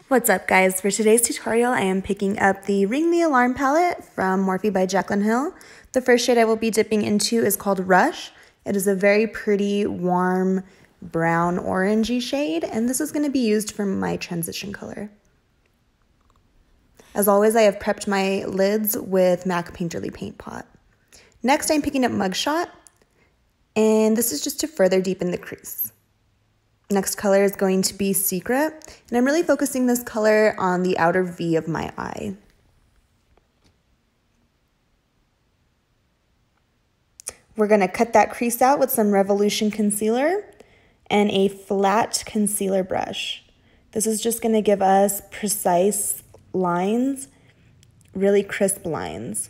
What's up, guys? For today's tutorial, I am picking up the Ring the Alarm palette from Morphe by Jaclyn Hill. The first shade I will be dipping into is called Rush. It is a very pretty, warm, brown orangey shade, and this is going to be used for my transition color. As always, I have prepped my lids with MAC Painterly Paint Pot. Next, I'm picking up Mugshot, and this is just to further deepen the crease. Next color is going to be Secret, and I'm really focusing this color on the outer V of my eye. We're going to cut that crease out with some Revolution concealer and a flat concealer brush. This is just going to give us precise lines, really crisp lines.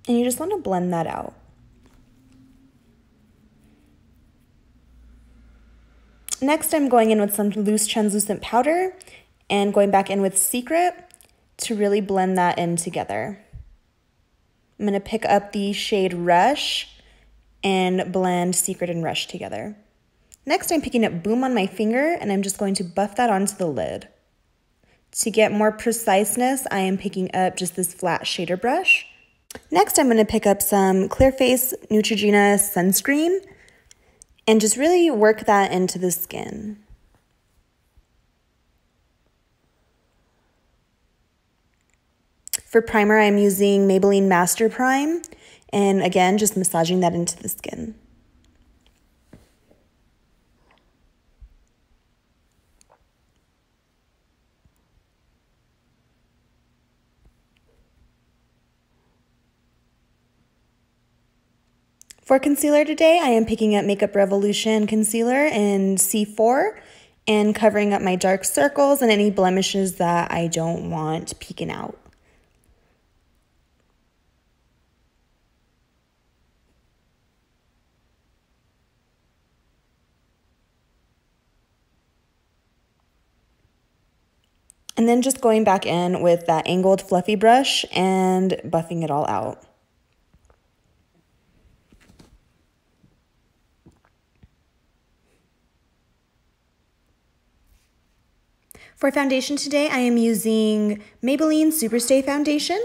And you just want to blend that out. Next, I'm going in with some loose translucent powder and going back in with Secret to really blend that in together. I'm going to pick up the shade Rush and blend Secret and Rush together. Next, I'm picking up Boom on my finger and I'm just going to buff that onto the lid. To get more preciseness, I am picking up just this flat shader brush. Next, I'm going to pick up some Clear Face Neutrogena sunscreen and just really work that into the skin. For primer, I'm using Maybelline Master Prime, and again, just massaging that into the skin. For concealer today, I am picking up Makeup Revolution concealer in C4 and covering up my dark circles and any blemishes that I don't want peeking out. And then just going back in with that angled fluffy brush and buffing it all out. For foundation today, I am using Maybelline Superstay Foundation.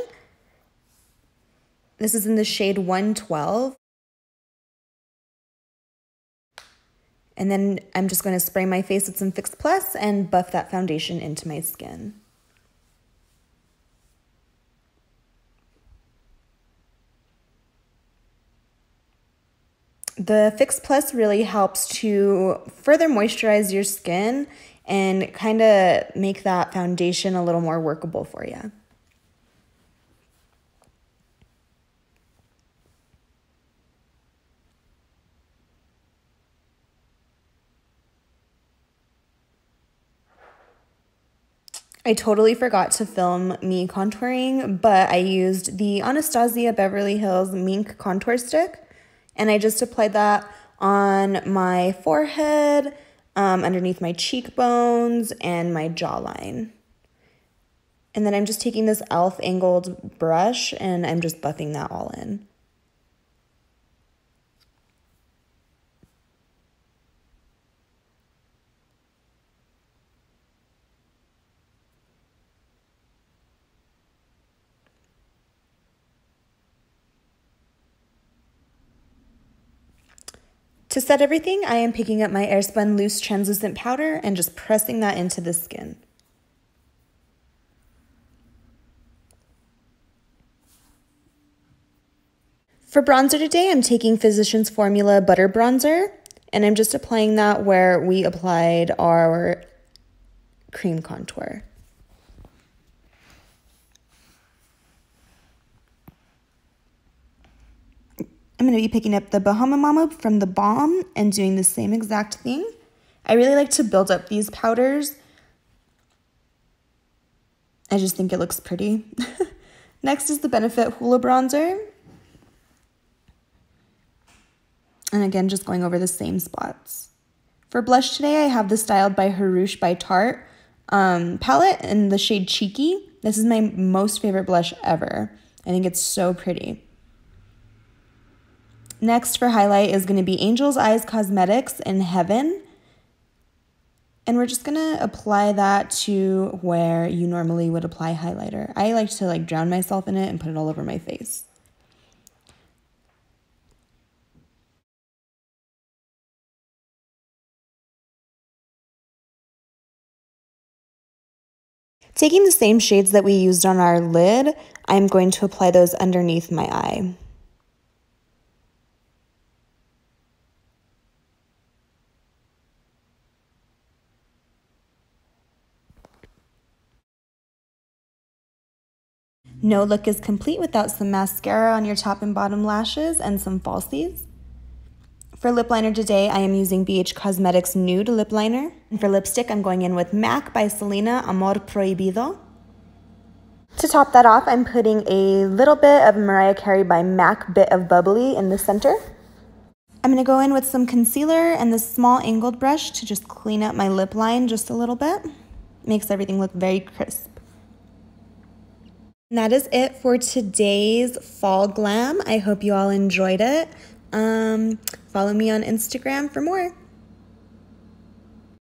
This is in the shade 112. And then I'm just going to spray my face with some Fix Plus and buff that foundation into my skin. The Fix Plus really helps to further moisturize your skin and kind of make that foundation a little more workable for you. I totally forgot to film me contouring, but I used the Anastasia Beverly Hills Mink Contour Stick, and I just applied that on my forehead, underneath my cheekbones and my jawline. And then I'm just taking this e.l.f. angled brush and I'm just buffing that all in. To set everything, I am picking up my Airspun Loose Translucent Powder and just pressing that into the skin. For bronzer today, I'm taking Physicians Formula Butter Bronzer, and I'm just applying that where we applied our cream contour. I'm going to be picking up the Bahama Mama from the Balm and doing the same exact thing. I really like to build up these powders. I just think it looks pretty. Next is the Benefit Hoola Bronzer. And again, just going over the same spots. For blush today, I have the Styled by Harouche by Tarte palette in the shade Cheeky. This is my most favorite blush ever. I think it's so pretty. Next for highlight is going to be Angel's Eyes Cosmetics in Heaven. And we're just gonna apply that to where you normally would apply highlighter. I like to drown myself in it and put it all over my face. Taking the same shades that we used on our lid, I'm going to apply those underneath my eye. No look is complete without some mascara on your top and bottom lashes and some falsies. For lip liner today, I am using BH Cosmetics Nude Lip Liner. And for lipstick, I'm going in with MAC by Selena Amor Prohibido. To top that off, I'm putting a little bit of Mariah Carey by MAC Bit of Bubbly in the center. I'm going to go in with some concealer and this small angled brush to just clean up my lip line just a little bit. Makes everything look very crisp. And that is it for today's fall glam. I hope you all enjoyed it. Follow me on Instagram for more.